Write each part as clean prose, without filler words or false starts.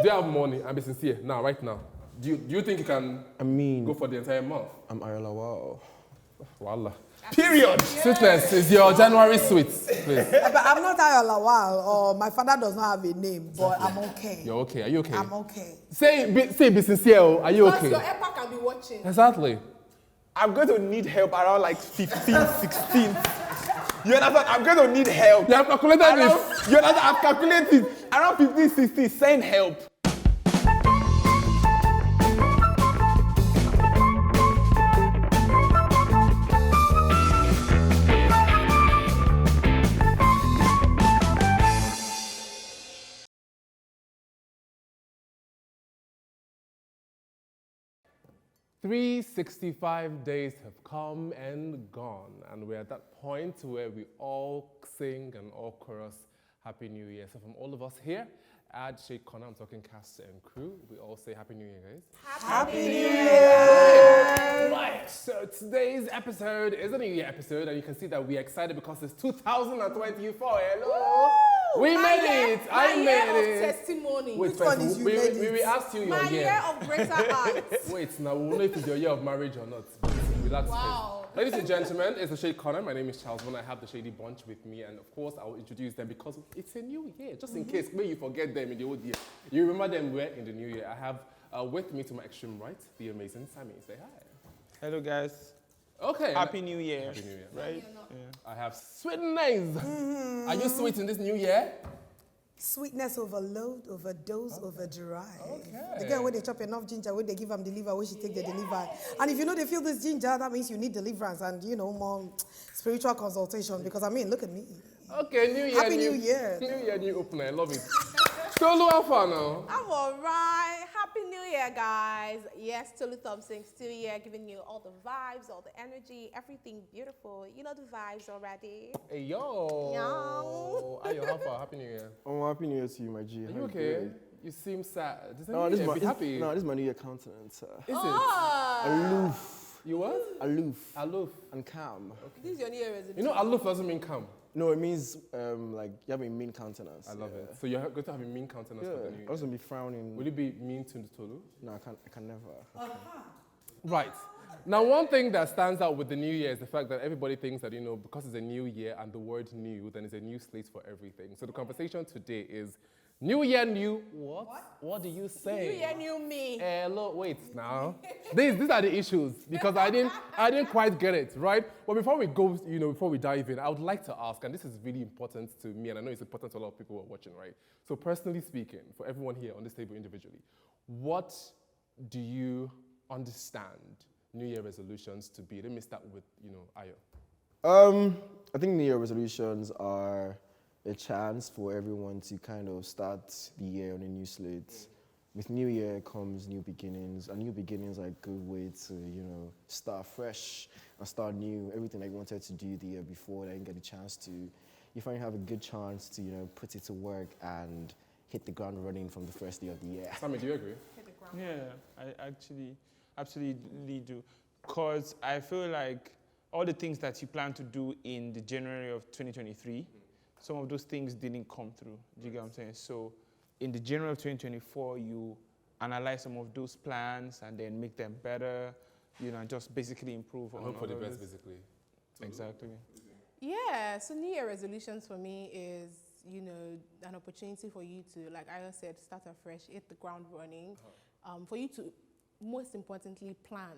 Do you have money and be sincere now, right now? Do you think you can go for the entire month? I'm Ayala, wow. Wallah. Period. Yeah. Sweetness is your January sweets, please. But I'm not Ayala Lawal, or my father does not have a name, but I'm okay. You're okay. Are you okay? I'm okay. Say be sincere. Are you okay? Because your EPA can be watching. Exactly. I'm going to need help around like 15, 16. You understand? I'm going to need help. You have calculated this. You understand? I've calculated around 15, 16. Send help. "365 days have come and gone, and we're at that point where we all sing and all chorus Happy New Year. So from all of us here at Shady Bunch, I'm talking cast and crew, we all say Happy New Year, guys. Happy New Year! Right, so today's episode is a New Year episode, and you can see that we're excited because it's 2024. Hello! We made it! I made it! Testimony. Wait, Which one is you made it? we asked you your My year of greater heights. Wait, now we'll know if it's your year of marriage or not. Relax, Wow. please. Ladies and gentlemen, it's the Shady Bunch. My name is Charles. When I have the Shady Bunch with me, and of course, I will introduce them because it's a new year. Just in case, maybe you forget them in the old year. You remember them where in the new year. I have with me to my extreme right, the amazing Sammy. Say hi. Hello, guys. Okay. Happy New Year. Happy New Year. Right? I have sweet names. Are you sweet in this new year? Sweetness overload, overdose, overdrive. Okay. The girl where they chop enough ginger, where they give them the liver, where she take the deliver. And if you know they feel this ginger, that means you need deliverance and more spiritual consultation. Because I mean, look at me. Okay, New Year. Happy New Year. New Year, new opener. I love it. Tolu, how far now? I'm alright. Happy New Year, guys. Yes, Tolu Thompson still here, giving you all the vibes, all the energy, everything beautiful. You know the vibes already. Hey, yo. Yo. Ayo, how far? Happy New Year. Oh, Happy New Year to you, my G. Are you okay? You seem sad. Does No, this be happy? No, this is my New Year countenance. Is Aloof. it? You what? Aloof. Aloof. And calm. This is your New Year resolution. You know, aloof doesn't mean calm. No, it means like you have a mean countenance. I love it. So you're going to have a mean countenance for the new I year. was gonna be frowning. Will you be mean to Tolu? No, I can never. Right. Now, one thing that stands out with the new year is the fact that everybody thinks that, because it's a new year and the word new, then it's a new slate for everything. So the conversation today is new year, new what? What do you say? New Year, new me. Hello, wait now. These are the issues because I didn't quite get it, right? But before we go, before we dive in, I would like to ask, and this is really important to me, and I know it's important to a lot of people who are watching, right? So personally speaking, for everyone here on this table individually, what do you understand New Year resolutions to be? Let me start with, Ayo. I think New Year resolutions are a chance for everyone to kind of start the year on a new slate. With New Year comes new beginnings, and new beginnings are a good way to, start fresh and start new. Everything that you wanted to do the year before that you didn't get a chance to, you finally have a good chance to, put it to work and hit the ground running from the first day of the year. Sammy, do you agree? Yeah, I actually absolutely do. Because I feel like all the things that you plan to do in the January of 2023, some of those things didn't come through. Do you get what I'm saying? So in the January of 2024, you analyze some of those plans and then make them better, and just basically improve on Hope for the all best, those. basically. Exactly. Yeah, so New Year resolutions for me is, an opportunity for you to, like I said, start afresh, hit the ground running, for you to, most importantly, plan.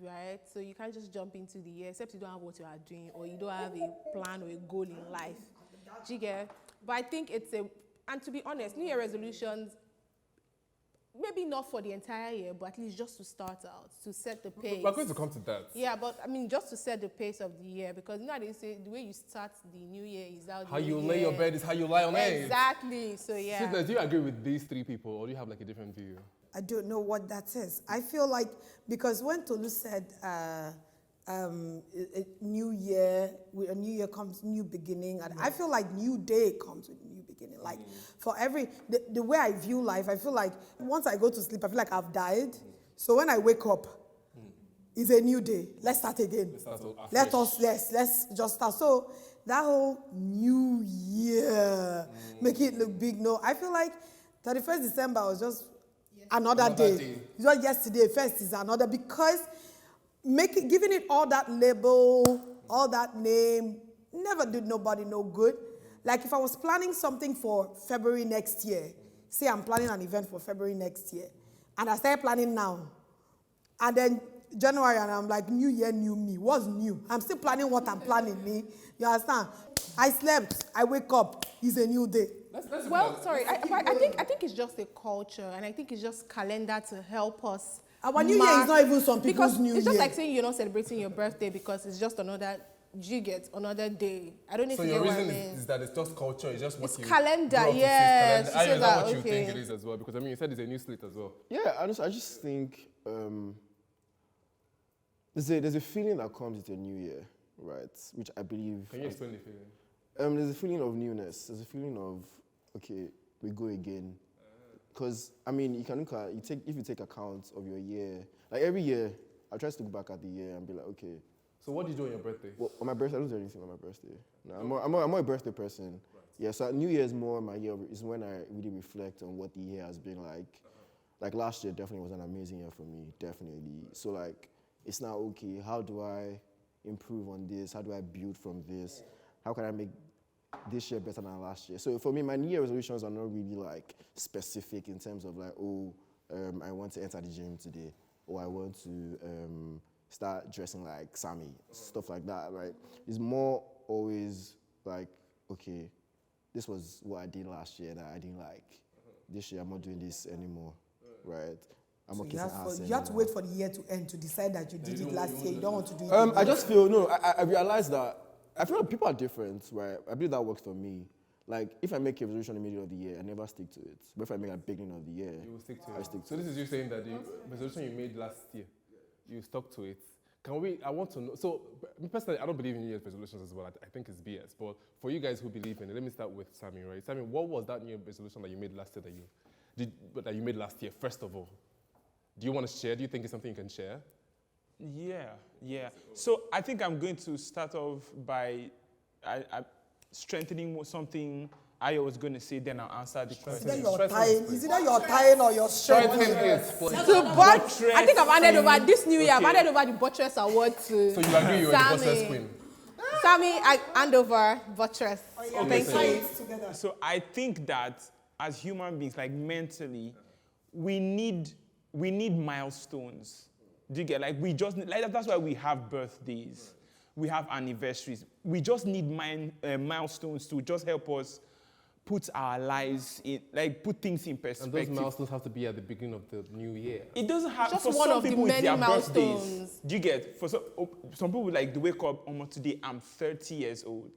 Right? So you can't just jump into the year, except you don't have what you are doing, or you don't have a plan or a goal in life. Do you get? But I think and to be honest, New Year resolutions, maybe not for the entire year, but at least just to start out, to set the pace. We're going to come to that. Yeah, but I mean, just to set the pace of the year, because they say the way you start the new year is how you lay your bed is how you lie on it. Exactly. So yeah. Sweetness, do you agree with these three people, or do you have like a different view? I don't know what that is. I feel like, because when Tolu said a new year, with a new year comes new beginning, and I feel like new day comes with new beginning. Like for the way I view life, I feel like once I go to sleep, I feel like I've died. So when I wake up, it's a new day. Let's start again. Let's just start. So that whole new year, make it look big. No, I feel like 31st December was just another day. It's not yesterday. First is another, because giving it all that label, all that name, never did nobody no good. Like if I was planning something for February next year, say I'm planning an event for February next year, and I started planning now, and then January, and I'm like, new year, new me. What's new? I'm still planning what I'm planning, me. You understand? I slept, I wake up, it's a new day. Well, sorry, I think it's just a culture, and I think it's just calendar to help us. Our new year is not even some people's new year. It's just like saying you're not celebrating your birthday because it's just another day. I don't know if you get what I mean. So your reason is that it's just culture, it's just what it's you... calendar, yes. I know what you think it is as well, because I mean, you said it's a new slate as well. Yeah, I just think there's a feeling that comes with a new year, right? Which I believe... Can you explain the feeling? There's a feeling of newness. There's a feeling of, okay, we go again. Because, I mean, you can look at, if you take account of your year, like every year, I try to look back at the year and be like, okay. So what do you do on your birthday? Well, on my birthday, I don't do anything on my birthday. No, I'm more a birthday person. Right. Yeah, so New Year is more my year, is when I really reflect on what the year has been like. Like last year definitely was an amazing year for me, definitely. So like, it's now okay, how do I improve on this? How do I build from this? How can I make this year better than last year? So for me, my New Year resolutions are not really like specific in terms of like, I want to enter the gym today, or I want to start dressing like Sammy, stuff like that, right? It's more always like, okay, this was what I did last year that I didn't like. This year I'm not doing this anymore, right? I'm not kissing ass anymore. You have to wait for the year to end to decide that you did it last year. You don't want to do it I just feel, I realize that, I feel like people are different, right? I believe that works for me. Like, if I make a resolution in the middle of the year, I never stick to it. But if I make it at the beginning of the year, you will stick to it. I stick to it. So this is you saying that the resolution you made last year, you stuck to it. I want to know, so me personally, I don't believe in New Year's resolutions as well. I think it's BS. But for you guys who believe in it, let me start with Sammy, right? Sammy, what was that New Year's resolution that you made last year that you made last year, first of all? Do you want to share? Do you think it's something you can share? Yeah. So I think I'm going to start off by strengthening something I was going to say, then I'll answer the question. Is it that you're tying or you're strengthening? I think I've handed over this new year. I've handed over the Buttress Award to So you agree you're the Buttress queen? Sammy, I hand over Buttress. Thank you. So I think that as human beings, like mentally, we need milestones. Do you get, like, we just need, like, that's why we have birthdays, we have anniversaries. We just need milestones to just help us put our lives in, like, put things in perspective. And those milestones have to be at the beginning of the new year. It doesn't have, just for one some of the people, many it's their milestones. Birthdays. Do you get? For some people, like, they wake up almost today, I'm 30 years old.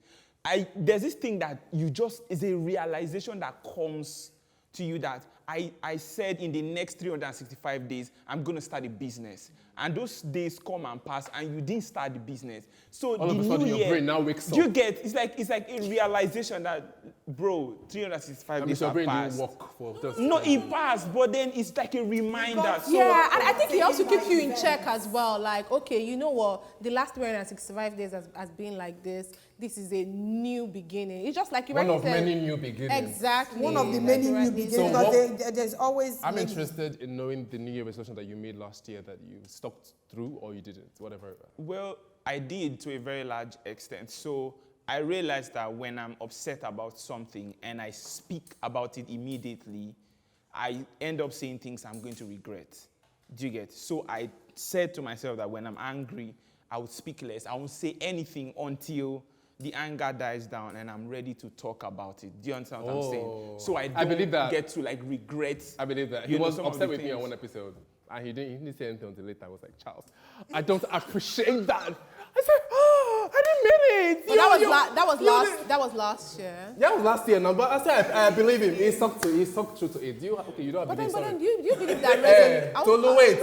There's this thing that is a realization that comes to you that I said in the next 365 days, I'm going to start a business. And those days come and pass, and you didn't start the business. So all of a sudden, your brain now wakes up. You get, it's like a realization that, bro, 365 days have passed. Didn't work for just no, it passed, but then it's like a reminder. Yeah, and I think it also keeps you in check as well. Like, okay, you know what? The last 365 days has been like this. This is a new beginning. It's just like you one of many new beginnings. Exactly. One of the many new beginnings. So there's always. I'm interested in knowing the New Year resolution that you made last year that you stuck through or you didn't, whatever. Well, I did to a very large extent. So I realized that when I'm upset about something and I speak about it immediately, I end up saying things I'm going to regret. Do you get? So I said to myself that when I'm angry, I would speak less. I won't say anything until the anger dies down and I'm ready to talk about it. Do you understand what I'm saying? So I don't get to like regret. I believe that. He was upset with me on one episode and he didn't say anything until later. I was like, Charles, I don't appreciate that. I said, oh, I didn't mean it. That was last year. Yeah, that was last year. No, but I said I believe him. He stuck true to it. You don't believe. But then do you believe that Tolu, wait.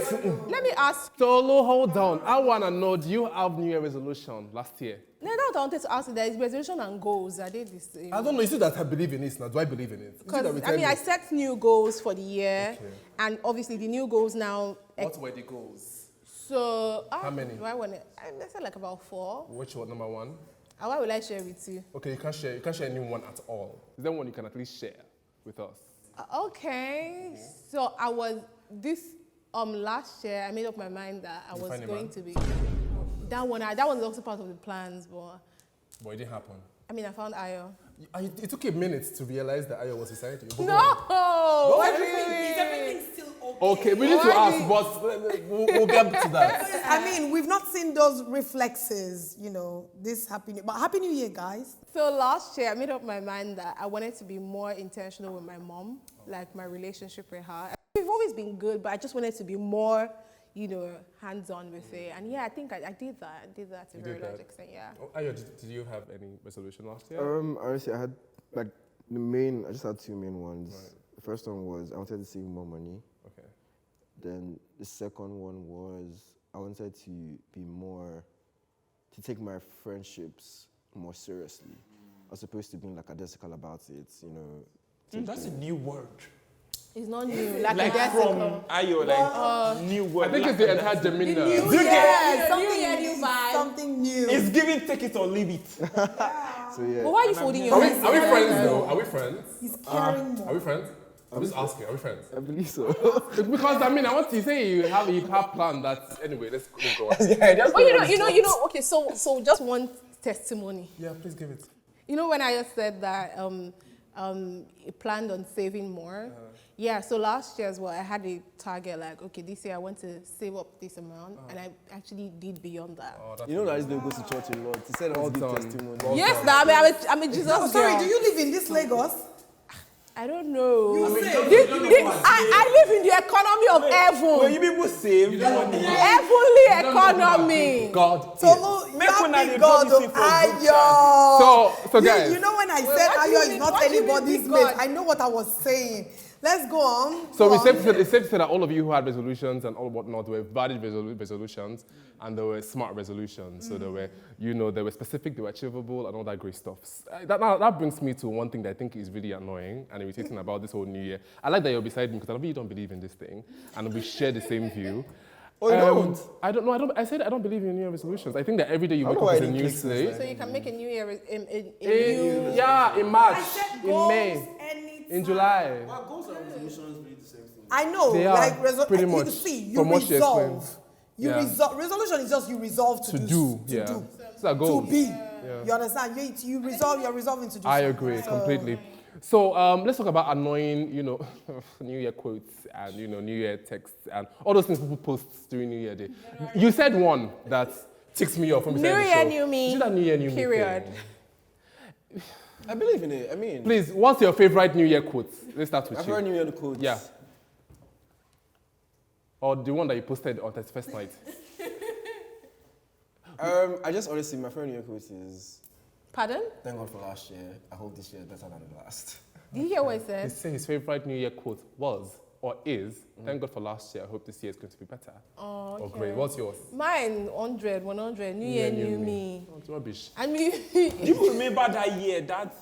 Let me ask. Tolu, hold on. I wanna know, do you have New Year resolution last year? No, that's what I wanted to ask you. There is resolution and goals. Are they the same? I don't know. You see that I believe in it now. Do I believe in it? Because I set new goals for the year, and obviously the new goals now. What were the goals? So how many? Do I want to? I said like about 4. Which one? Number 1? And why will I share with you? Okay, you can't share any one at all. Is there one you can at least share with us? Okay. So I was last year. I made up my mind that I was going to be that one. That was also part of the plans, but it didn't happen. I mean, I found Ayo. It took a minute to realize that Ayo was beside you. No. Is everything still okay? Okay, we need to ask, but we'll get to that. I mean, we've not seen those reflexes, this Happy New Year. But Happy New Year, guys. So last year, I made up my mind that I wanted to be more intentional with my mom, like my relationship with her. We've always been good, but I just wanted to be more, hands-on with it. And yeah, I think I did that. I did that to a very large extent, yeah. Ayo, did you have any resolution last year? Honestly, I just had two main ones. Right. The first one was I wanted to save more money. Okay. Then the second one was I wanted to take my friendships more seriously, as opposed to being lackadaisical about it, That's a new word. It's not new. Like from Ayo, new word. I think it's the entire demeanor. Something new. It's giving take it or leave it. So yeah. But why are you folding your Are we hands? friends though? Are we friends? He's caring more. Are we friends? I'm just asking, are we friends? I believe so. Because I want to say you have planned that. Anyway, let's go on. Oh, okay, so just one testimony. Yeah, please give it. When I just said that he planned on saving more. Yeah, so last year as well, I had a target like, okay, this year I want to save up this amount, and I actually did beyond that. That they go to church a lot. He said all the testimony. Yes, I'm a Jesus girl. Sorry, do you live in this Lagos? I don't know. I live in the economy of heaven. When you people save, Heavenly economy. God. So, Make one happy and God promise of you for good Ayo. So guys. You know when I said what do you Ayo is mean- not what do you mean anybody's big mate, God? I know what I was saying. Let's go on. So Go it's on. safe to say that all of you who had resolutions and all whatnot were valid resolutions, and they were smart resolutions. So they were, they were specific, they were achievable, and all that great stuff. That brings me to one thing that I think is really annoying and irritating about this whole new year. I like that you're beside me because I know you don't believe in this thing, and we share the same view. Oh, you don't? I don't know. I said I don't believe in New Year resolutions. I think that every day you How wake do up I with a even new click this slate. then? So you can make a new year In March, I set in goals May, anytime. in July. Goals and resolutions really the same thing. I know, They are, pretty you much, see, you from what she resolve. explained. You Yeah. resolve. Resolution is just you resolve to do. Yeah. To do. It's a goal. To be. Yeah. You understand? You resolve. You're resolving to do. I something. agree So- completely. So let's talk about annoying, New Year quotes and New Year texts and all those things people post during New Year Day. You said one that ticks me off from New beside the Year, show. new me. Is it that New Year, new me Period. thing? I believe in it. I mean, Please, what's your favorite New Year quote? Let's start with I've you. heard New Year quotes. Yeah. Or the one that you posted on 31st night. I just honestly, my favorite New Year quote is, Pardon? thank God for last year. I hope this year is better than the last. Did you hear what he He said? said his favorite New Year quote was or is, thank God for last year, I hope this year is going to be better. Oh, Or great. What's yours? Mine, 100, New Year, new me. Oh, it's rubbish. I mean, Do you remember that year that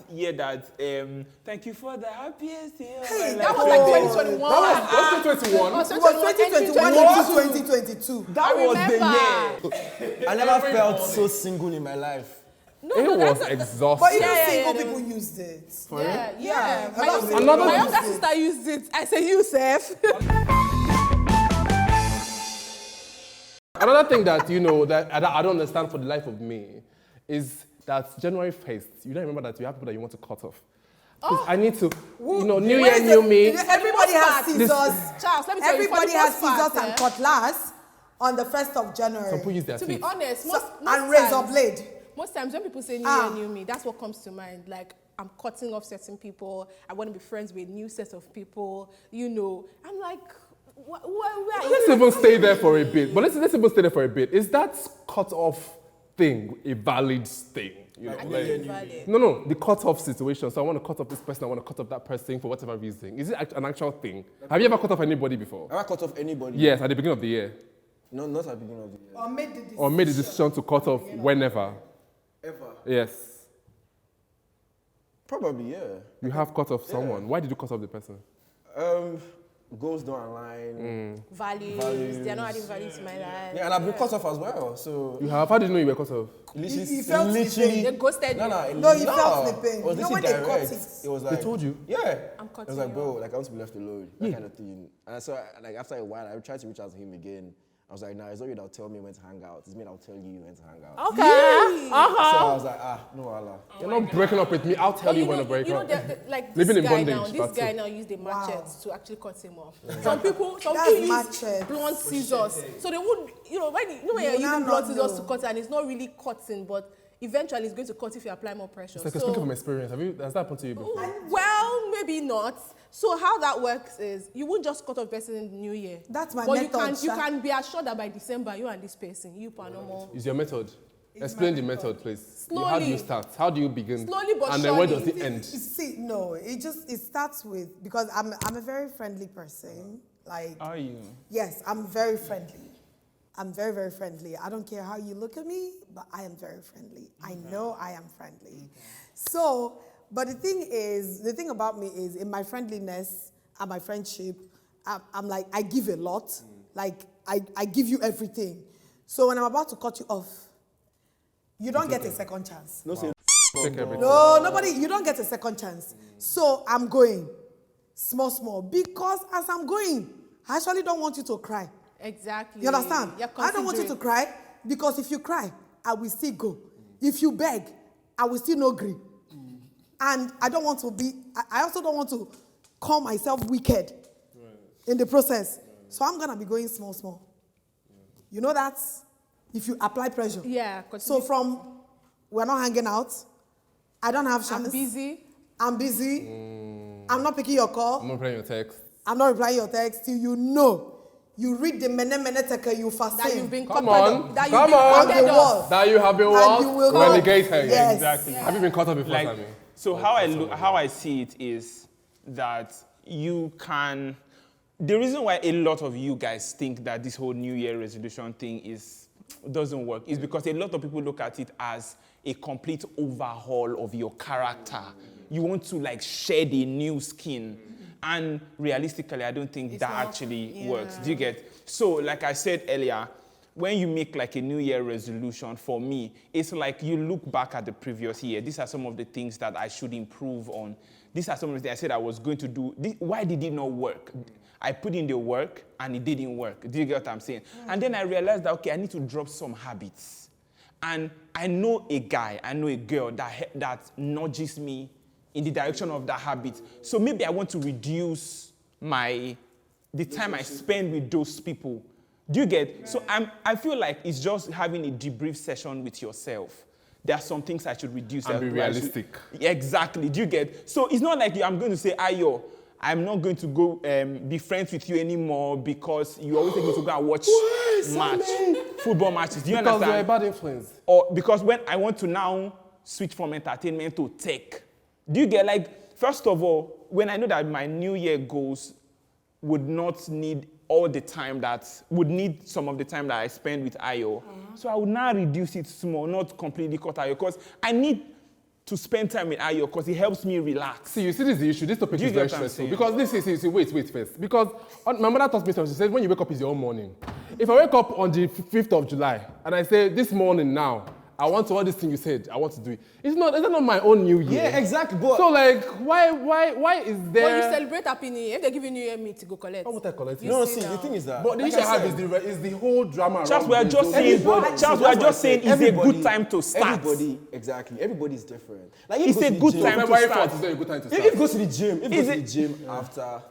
thank you for the happiest year? Hey, that was like 2021. What's 2021? It was 2021 into 2022. That was the remember. year. I never felt so single in my life. It was exhausting. But even Yeah, single yeah, people used it. Yeah. My Another- younger sister used it. I said, you, Seth. Another thing that that I don't understand for the life of me is that January 1st, you don't remember that you have people that you want to cut off. 'Cause I need to, New Year, new me. Everybody has This- scissors. Charles, let me tell you, for Everybody the has most part, scissors and cutlass on the 1st of January. Some people use their To be teeth. honest, So- most and razor times- blade. Most times when people say new Ah. year, new me, that's what comes to mind. Like, I'm cutting off certain people. I want to be friends with a new set of people. I'm like, where are Let's you? even stay there for a bit. But let's even stay there for a bit. Is that cut off thing a valid thing? I think it's valid. No, the cut off situation. So I want to cut off this person, I want to cut off that person for whatever reason. Is it an actual thing? Have you ever cut off anybody before? Have I cut off anybody? Yes, at the beginning of the year. No, not at the beginning of the year. Or made the decision. Or made the decision to cut off whenever. Ever? Yes. Probably, yeah. You have cut off someone. Why did you cut off the person? goals don't align. Values. They're not adding value to my life. Yeah, and I've been cut off as well. So You have? How did you know you were cut off? He felt literally. They ghosted you. No, he felt the pain. It was You know literally when they cut direct. it? It was like They told you? Yeah. I'm It cutting was like, you bro, off. like I want to be left alone, that kind of thing. And so, like after a while, I tried to reach out to him again. I was like, nah, it's not you that'll tell me when to hang out. It's me that'll tell you when to hang out. Okay. So I was like, no, Allah. You're not breaking up with me. I'll tell you when to break up. Like Living this in guy bondage, now, this that's guy it. now used the Wow. machete to actually cut him off. Some people That's use machete. blunt scissors. So they would, when You you're will now using blunt not scissors know. to cut and it's not really cutting, but eventually it's going to cut if you apply more pressure. It's like speaking from experience. Has that happened to you before? Well, maybe not. So how that works is you won't just cut off person in the new year. That's my but method, you Sha. can be assured that by December you and this person, you paranormal. Is your method? Explain the method, please. How do you Slowly. start? How do you begin? Slowly but And then where surely. does it end? See, no, it starts with, because I'm a very friendly person. Like, Are you? yes, I'm very friendly. I'm very, very friendly. I don't care how you look at me, but I am very friendly. I know I am friendly. So, but the thing about me is, in my friendliness and my friendship, I'm like, I give a lot. Like, I give you everything. So when I'm about to cut you off, you don't get a second chance. No, say Take everything. No, nobody, you don't get a second chance. So I'm going small, because as I'm going, I actually don't want you to cry. Exactly. You understand? You're I don't want you to considerate. cry, because if you cry, I will still go. If you beg, I will still not agree. And I don't want to be, I also don't want to call myself wicked in the process. So I'm going to be going small. You know that? If you apply pressure. Yeah. So from, we're not hanging out, I don't have chance. I'm busy. I'm busy. I'm not picking your call. I'm not replying your text. I'm not replying your text till you know. You read the mene teke you fast. That you've been Come cutted on. off. That Come you've been on. cutted The off. wall. That you have been And you will what? not. Relegated. Yes. Exactly. Have you been cut off before, Like, Sammy? so how I see it is that you can. The reason why a lot of you guys think that this whole New Year resolution thing doesn't work is because a lot of people look at it as a complete overhaul of your character. You want to like shed a new skin. And realistically, I don't think that not- actually works. Do you get? So, like I said earlier, when you make like a New Year resolution, for me, it's like you look back at the previous year. These are some of the things that I should improve on. These are some of the things I said I was going to do. Why did it not work? I put in the work and it didn't work. Do you get what I'm saying? And then I realized that, okay, I need to drop some habits. And I know a guy, I know a girl that nudges me in the direction of that habit. So maybe I want to reduce the time I spend with those people. Do you get? So I feel like it's just having a debrief session with yourself. There are some things I should reduce. And be realistic. Exactly. Do you get? So it's not like I'm going to say, Ayo, I'm not going to go be friends with you anymore because you always take me to go and watch football matches. Do you Because you're a understand? bad influence. Or because when I want to now switch from entertainment to tech, do you get, like, first of all, when I know that my New Year goals would not need all the time would need some of the time that I spend with Ayo. So I would now reduce it small, not completely cut Ayo, because I need to spend time with Ayo because it helps me relax. See, you see, this is the issue. This topic Do you is very get what I'm stressful. saying? Because this is, wait first. Because my mother taught me something. She said, when you wake up, is your own morning. If I wake up on the 5th of July and I say, this morning now, I want to all this thing you said, I want to do it. Is that not my own new year? Yeah, exactly. But So like, why is But there? you celebrate Happy New Year. If they give you New Year meat to go collect. Why would I collect it? no, see see, the now. thing is that. But the like issue I I have said, is the whole drama Charles, around we are this. just So saying, everybody- Charles, we are that's why I just saying said it's a good everybody- time to start. Everybody, exactly. Everybody's different. Like, if It's you go a to the good gym- time to February start. 4th is not a good time to If start. you go to the gym, after,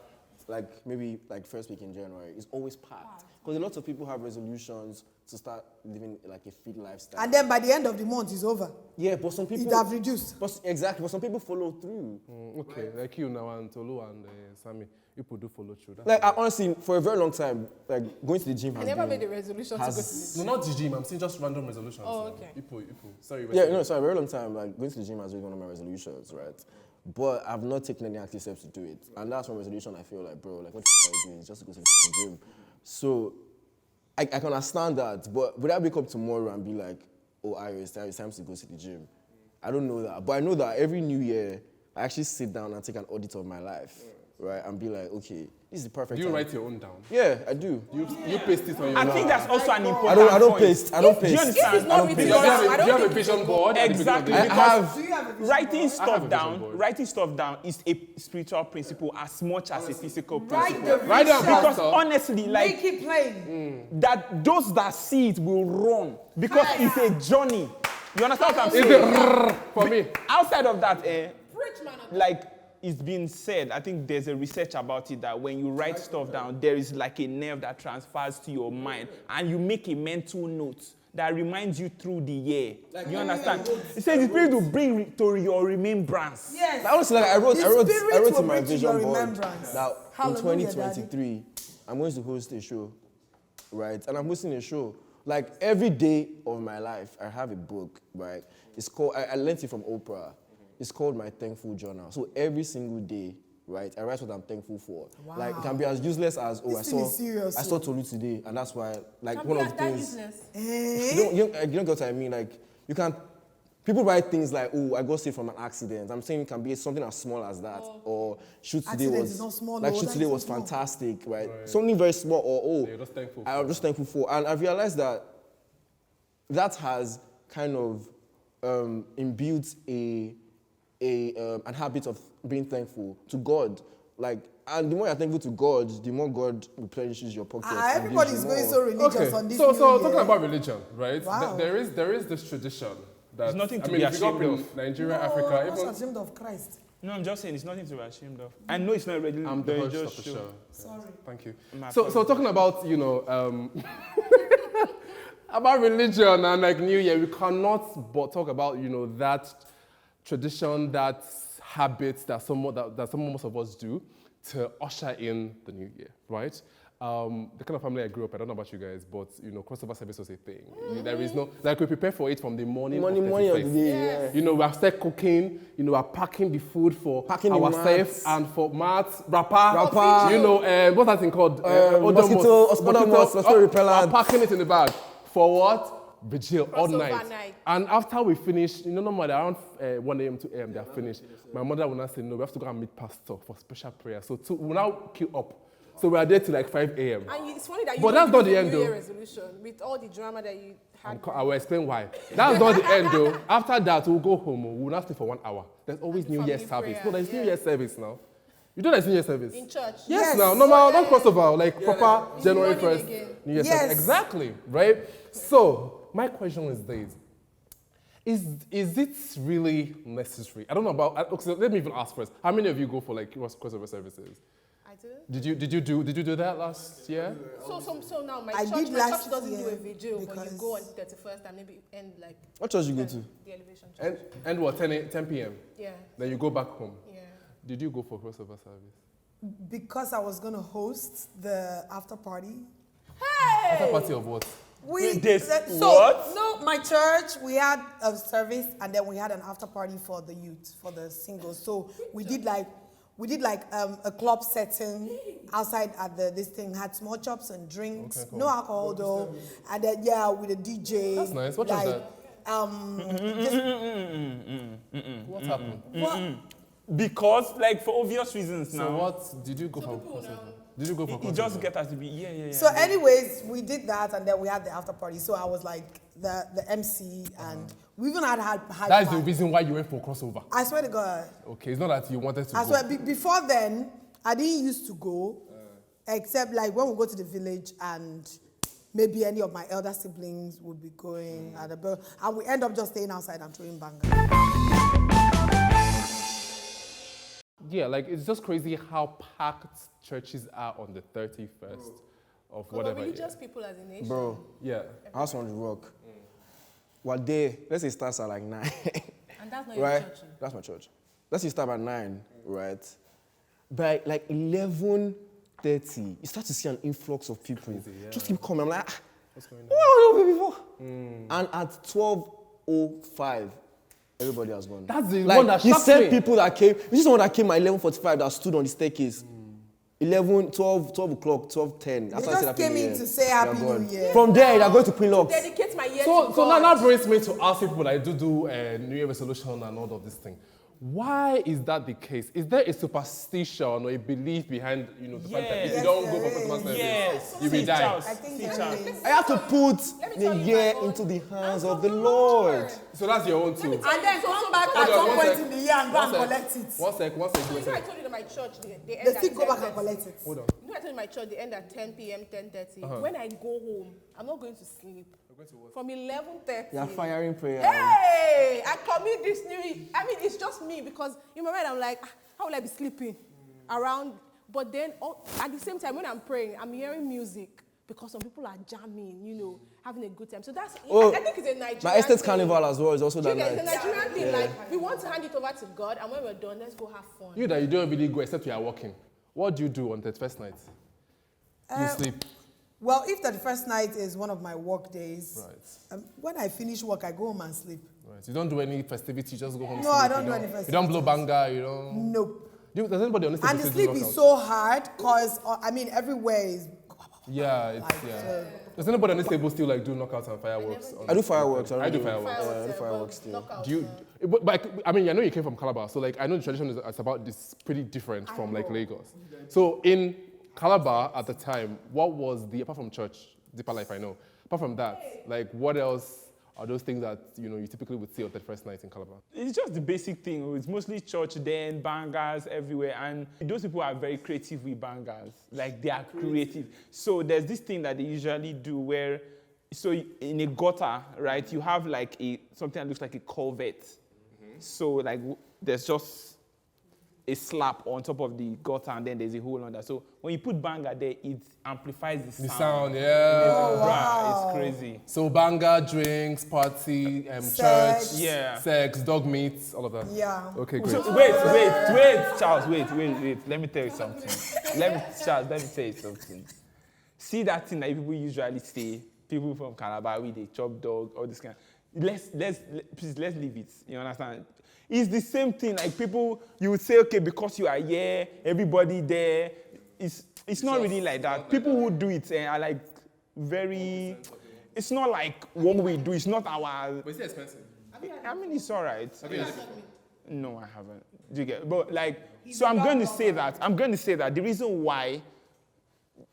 like, maybe like first week in January, it's always packed. Because a lot of people have resolutions to start living like a fit lifestyle. And then by the end of the month, it's over. yeah, but some people It have reduced. Exactly, but some people follow through. Okay, like you now and Tolu and Sammy, people do follow through. That's Like, I honestly, for a very long time, like going to the gym I has never been, made a resolution to go to has- the no, not the gym. I'm saying just random resolutions. Oh, okay. People. Sorry. Yeah, no, sorry, a very long time, like going to the gym has been one of my resolutions, right? But I've not taken any active steps to do it. And that's one resolution I feel like, bro, like what are you doing? It's just to go to the gym. So I can understand that, but would I wake up tomorrow and be like, oh, Ayo, it's time to go to the gym? I don't know that. But I know that every new year, I actually sit down and take an audit of my life, right? And be like, okay, this is the perfect Do you time. write your own down? Yeah, I do. You paste it on your I wall. think that's also an important I don't point. paste. I don't Do you paste. understand? If it's not written Do you down, I have don't a think vision board? at the beginning of Exactly. the I year? have. Do you have a vision Writing board? stuff have a vision down, board. writing stuff down is a spiritual principle as much as a physical Write principle. the Write down vision. Because Pastor. honestly, like Make it plain. that, those that see it will run because it's a journey. You understand what I'm It's saying? the for me. Outside of that, Preach, man. like it's been said, I think there's a research about it that when you write stuff down, there is like a nerve that transfers to your mind, and you make a mental note that reminds you through the year. You understand? It says it's supposed to bring to your remembrance. Yes. Honestly, like I wrote spirit will in my bring to your vision board remembrance. that Hallelujah, in 2023, I'm going to host a show, right? And I'm hosting a show. Like every day of my life, I have a book, right? It's called, I learned it from Oprah. It's called My Thankful Journal. So every single day, right, I write what I'm thankful for. Wow. Like it can be as useless as, oh, This thing is serious, I saw Tolu today, and that's why, like Can one be of the that things. useless. You don't get what I mean. Like you can, people write things like, "Oh, I got saved from an accident." I'm saying it can be something as small as that, or shoot today Accident was is not small, like though. shoot That today is was so small. fantastic, right? Something very small, or oh, You're just thankful I was just thankful for, and I realized that that has kind of imbued an habit of being thankful to God, like. And the more you're thankful to God, the more God replenishes your pocket. and gives Everybody's you going more. so religious Okay, on this so new talking year. about religion, right? Wow. There is this tradition that There's nothing to I mean, be if you go up ashamed in of. Nigeria, No, Africa, I'm not even ashamed of Christ. No, I'm just saying it's nothing to be ashamed of. I know it's not really I'm the host religious of the show. Sorry. Thank you. My So apologies. talking about about religion and like New Year, we cannot but talk about that tradition, that habits that most of us do to usher in the new year, right? The kind of family I grew up, I don't know about you guys, but crossover service was a thing. There is no, like we prepare for it from the morning Morning of the 31st. day, yeah. We have started cooking, we are packing the food for Packing the ourselves mats. and for mats, wrapper, Wrapper. what's that thing called? Mosquito repellent. We're packing it in the bag. For what? Vigil all Crossover night. night. And after we finish, normally around 1 a.m., 2 a.m., they're finished. My mother will now say, no, we have to go and meet pastor for special prayer. So we'll now queue up. So we are there till like 5 a.m. And it's funny that you But don't that's not do the end, New Year though. resolution with all the drama that you had. I will explain why. That's not the end, though. After that, we'll go home. We'll not stay for 1 hour. There's always New Year family service. prayer, No, there's New yeah. Year service now. You know there's New Year service? In church. Yes, Yes. now, normal, not crossover, like proper It's January morning 1st, again. New Year's Yes. Eve. Exactly, right? So, my question is this. Is it really necessary? I don't know about, okay, so let me even ask first. How many of you go for like crossover services? I do. Did you do that last year? So now my I church, did my last church doesn't do year a vigil, but you because- go on 31st and maybe end like What church you go to? the elevation church. And what, 10 p.m.? Yeah, Then you go back home. yeah. Did you go for crossover service? Because I was going to host the after party. After party of what? What? No, my church, we had a service and then we had an after party for the youth, for the singles. So we did like a club setting outside at this thing, had small chops and drinks, Okay, cool. no alcohol though, and then with a DJ. That's nice. What was that? What happened? What? Because, like, for obvious reasons So now. what did you go for crossover? Did you go for It crossover? just get us to be, yeah. So anyways, we did that and then we had the after party. So I was like the MC and we even had That is the reason why you went for crossover. I swear to God. Okay, it's not that you wanted to I go. swear, before then, I didn't used to go, except like when we go to the village and maybe any of my elder siblings would be going, and we end up just staying outside and throwing bangers. Yeah, like it's just crazy how packed churches are on the 31st of We're whatever year. religious people as a nation. Bro, Yeah. House on the Rock. What day? Let's say it starts at like 9. And that's not your right? church. That's my church. Let's say it starts at 9, right? By like 11:30, you start to see an influx of people. yeah. Just keep coming. I'm like, What's going on? what have before? And at 12:05, everybody has gone. That's the like, one that he shocked said me. people that came. This is the one that came at 11:45 that stood on the staircase. 12 o'clock, 12:10. They just came in to say Happy New Year. From there, they're going to Queen Dedicate my year So to God. now brings me to ask people that do New Year resolution and all of this thing. Why is that the case? Is there a superstition or a belief behind, the fact that if you Yes. don't go for Christmas service, Yes. you will die? Charles. I think See, there Charles. is. I have to put Let me the tell you year my own. into the hands of the Lord. So that's your own too. And then come back Hold at on, some one point sec. in the year and go One and sec. collect it. One sec. You know, I told you that my church, they end They at still go back 10:30. and collect it. Hold on. You know, I told you my church, they end at 10 p.m., 10:30. When I go home, I'm not going to sleep. From 11:30. They are firing prayer. Hey, I commit this new. I mean, it's just me because in my mind I'm like, how will I be sleeping around? But then at the same time when I'm praying, I'm hearing music because some people are jamming, having a good time. So that's. Oh, I think it's a Nigerian. My estate thing. carnival as well is also that It's a night. Nigerian thing. Like we want to hand it over to God, and when we're done, let's go have fun. You that you don't really go except you are working. What do you do on the first night? You sleep. Well, if the first night is one of my work days, Right. when I finish work, I go home and sleep. Right. You don't do any festivity, you just go home. No, sleep. I don't You do any You don't blow festivities. banga, you don't. Nope. Does anybody on this And the table sleep do is knockout? so hard because, everywhere is. Yeah, it's Like, yeah. Does anybody on this table still like do knockouts and fireworks? I do fireworks. I do really. fireworks. Yeah, I do fireworks too. Do you? But I mean, I know you came from Calabar, so like I know the tradition is about this pretty different from like Lagos. So in Calabar at the time, what was apart from church, deeper life? I know. Apart from that, like what else are those things that you typically would see on that first night in Calabar? It's just the basic thing. It's mostly church then, bangers everywhere. And those people are very creative with bangers. Like, they are creative. So there's this thing that they usually do where, so in a gutter, right, you have like something that looks like a culvert. So like, there's just a slab on top of the gutter and then there's a hole under. So when you put banger there, it amplifies the sound. The sound, yeah. Bruh, it's crazy. So banga, drinks, party, Sex. church, Yeah. sex, dog meats, all of that. Yeah. Okay, great. So wait, Charles, wait. Let me tell you something. Let me tell you something. See that thing that people usually say, people from Calabar, they chop dog, all this kind. Please, let's leave it. You understand? It's the same thing. Like people, you would say, okay, because you are here, everybody there. It's not really like that. People who do it are like very. It's not like what we do. It's not our. But is it expensive? I mean, it's all right. Okay. No, I haven't. Do you get? But like, so I'm going to say that the reason why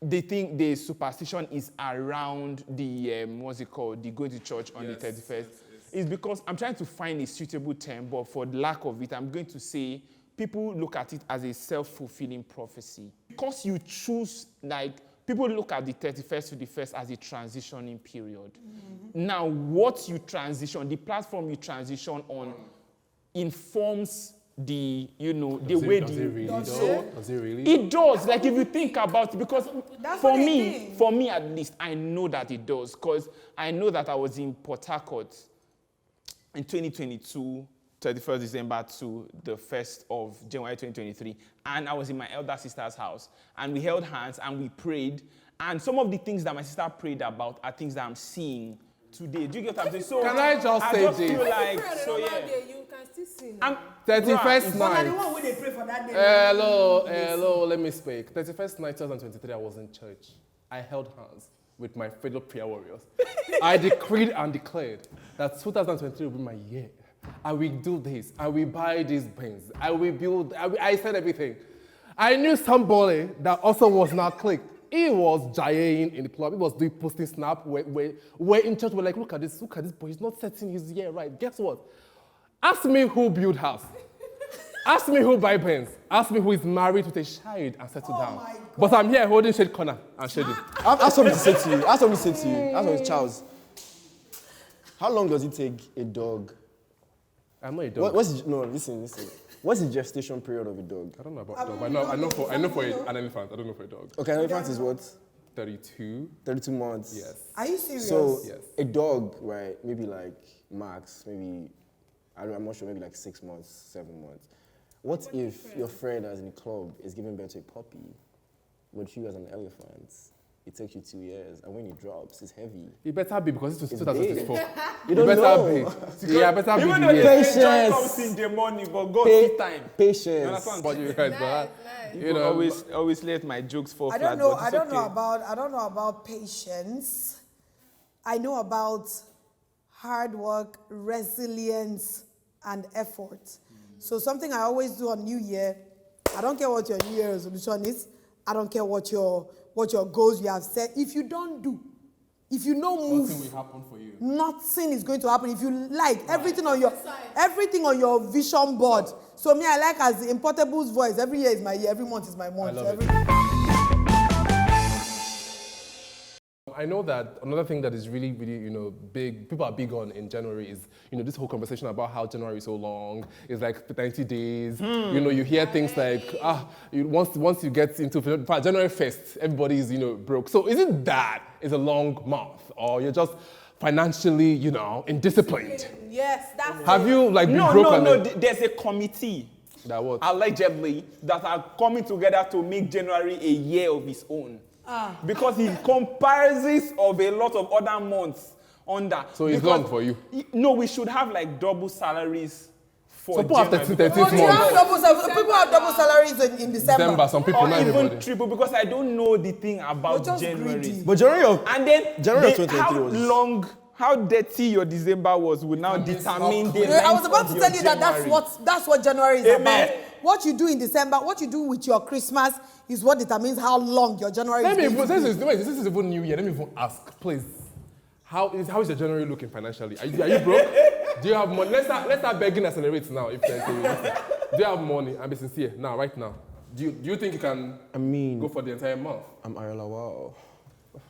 they think the superstition is around the what's it called, the going to church on the 31st, is because I'm trying to find a suitable term, but for the lack of it, I'm going to say people look at it as a self-fulfilling prophecy. Because you choose, like, people look at the 31st to the 1st as a transitioning period. Now, what you transition, the platform you transition on, informs the, the way Does it really? Does it really? it does. Like if you think about it, because That's for what they me, think. for me at least, I know that it does. Because I know that I was in Port Harcourt in 2022, 31st December to the 1st of January 2023. And I was in my elder sister's house. And we held hands and we prayed. And some of the things that my sister prayed about are things that I'm seeing today. Do you get what I'm saying? So Can I just say just this? feel like, Pray on a so normal yeah. day, you can still see now. I'm- 31st But now the night. one where they pray for that day. Hello, let me speak. 31st night 2023, I was in church. I held hands with my fellow prayer warriors. I decreed and declared that 2023 will be my year. I will do this. I will buy these things. I will build. I said everything. I knew somebody that also was not clicked. He was gying in the club. He was doing posting snap. We're in church. We're like, look at this boy. He's not setting his year right. Guess what? Ask me who build house. Ask me who buy pens. Ask me who is married with a child and settle down. my God. But I'm here holding shade corner and shading. I have something to say to you. Charles. How long does it take a dog? I'm not a dog. Listen. What's the gestation period of a dog? I don't know about dog. But I know for an elephant. I don't know for a dog. Okay, an elephant is what? 32. 32 months. Yes. Are you serious? So Yes. a dog, right? Maybe like max, maybe I'm not sure, maybe like 6 months, 7 months. What if your friend as in a club is giving birth to a puppy, but you as an elephant, it takes you 2 years, and when it drops, it's heavy. It better be because it's It's 2024. You don't better know. be. Yeah, better be Even the though year. they say joy Patience. comes in the morning, but God see time. You Patience. understand? But you guys, but You know, always let my jokes fall I flat. don't know. but I it's don't know okay. about patience. I know about hard work, resilience, and effort. So something I always do on New Year, I don't care what your New Year resolution is. I don't care what your goals you have set. If you don't do, if you don't move, Nothing will happen for you. nothing is going to happen. If you like everything on your vision board. So me, I like as the Importable's voice. Every year is my year. Every month is my month. I love it. I know that another thing that is really, really, big, people are big on in January is, this whole conversation about how January is so long. It's like 90 days. You hear things like, once you get into January 1st, everybody is, broke. So isn't that is a long month, or you're just financially, indisciplined? Yes, that's Have you been No, broke? there's a committee. That what? Allegedly, that are coming together to make January a year of its own. Because he comparisons of a lot of other months under. So it's long for you? No, we should have like double salaries for Some people have January. 13 But you have months. people have double salaries in December. Some people, Or not even everybody. triple, because I don't know the thing about We're just January. greedy. But January of And then January of 2023 was how dirty your December was will now determine the I was length about of to your tell you that January. that's what January is Amen. about. What you do in December, what you do with your Christmas is what determines how long your January Let me, is going to be. this is even New Year. Let me even ask, please. How is your January looking financially? Are you broke? Do you have money? Let's start begging accelerate now. If there's do you have money? And be sincere now, right now. Do you think you can go for the entire month? I'm Ariola. Wow.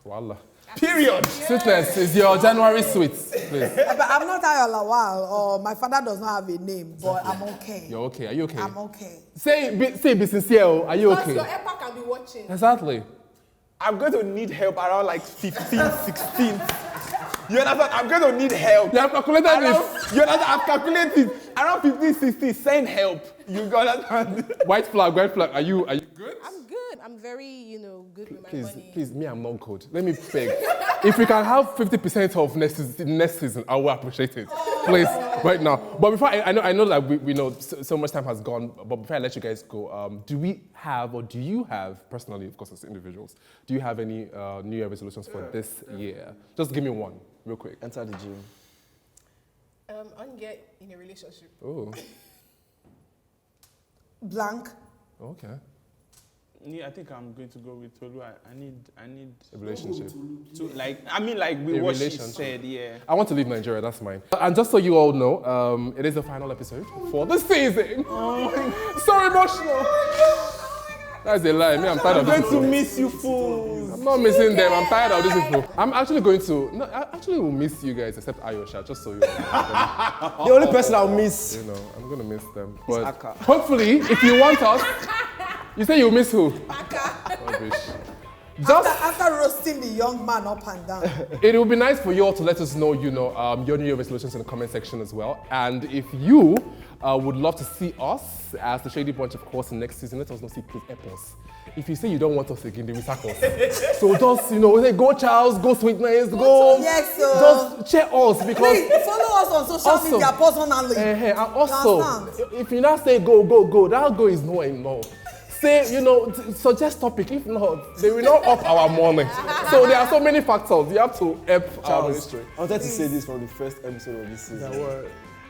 Wallah. Period. Sweetness is your January sweet, please. But I'm not Ayola Lawal, or my father does not have a name, but I'm okay. You're okay. Are you okay? I'm okay. Be sincere. Oh. Are you because okay? your EPA can be watching. Exactly. I'm going to need help around like 15, 16. You understand? I'm going to need help. You have calculated this. You understand? I've calculated. Around 15, 16, send help. You got that? White flag. Are you good? I'm good. I'm very, good with my money. Please, me, I'm not good. Let me beg. If we can have 50% of next season, I will appreciate it. Please, right now. But before, I know that we know so much time has gone, but before I let you guys go, do you have, personally, of course, as individuals, do you have any New Year resolutions for this year? Just give me one, real quick. Enter the gym. Get in a relationship. Oh, Blank. okay. Yeah, I think I'm going to go with Tolu. I need A relationship. to with A what she relationship. said, yeah. I want to leave Nigeria, that's mine. And just so you all know, it is the final episode for the season. So emotional. That's a lie. Me, I'm tired of I'm this going to people. miss you fools. I'm not missing them. I'm tired of these people. I'm actually going to. No, I actually will miss you guys, except Ayosha, just so you know. The only person I'll miss. I'm going to miss them. But Aka. hopefully, if you want us, you say you'll miss who? Rubbish. After roasting the young man up and down. It will be nice for you all to let us know, your New Year resolutions in the comment section as well. And if you would love to see us as the Shady Bunch, of course, in next season, let us know, please help us. If you say you don't want us again, then we sack us. So just, say, go Charles, go Sweetness, go. Yes, sir. Just cheer us because. Please follow us on social media personally. And also, Understand? if you now say go, that go is no enough. Say, suggest topic. If not, they will not up our money. So there are so many factors. You have to help our ministry. I wanted to say this from the first episode of this season.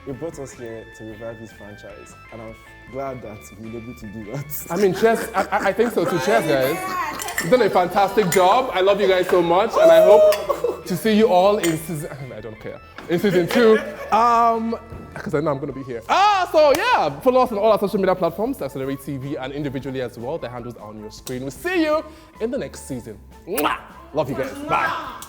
You brought us here to revive this franchise, and I'm glad that we're able to do that. I mean, cheers. I think so too. Cheers, guys. You've done a fantastic job. I love you guys so much, and I hope to see you all in season. I don't care. In season 2. Because I know I'm going to be here. So yeah, follow us on all our social media platforms, Accelerate TV, and individually as well. The handles are on your screen. We'll see you in the next season. Mwah! Love you guys. Bye.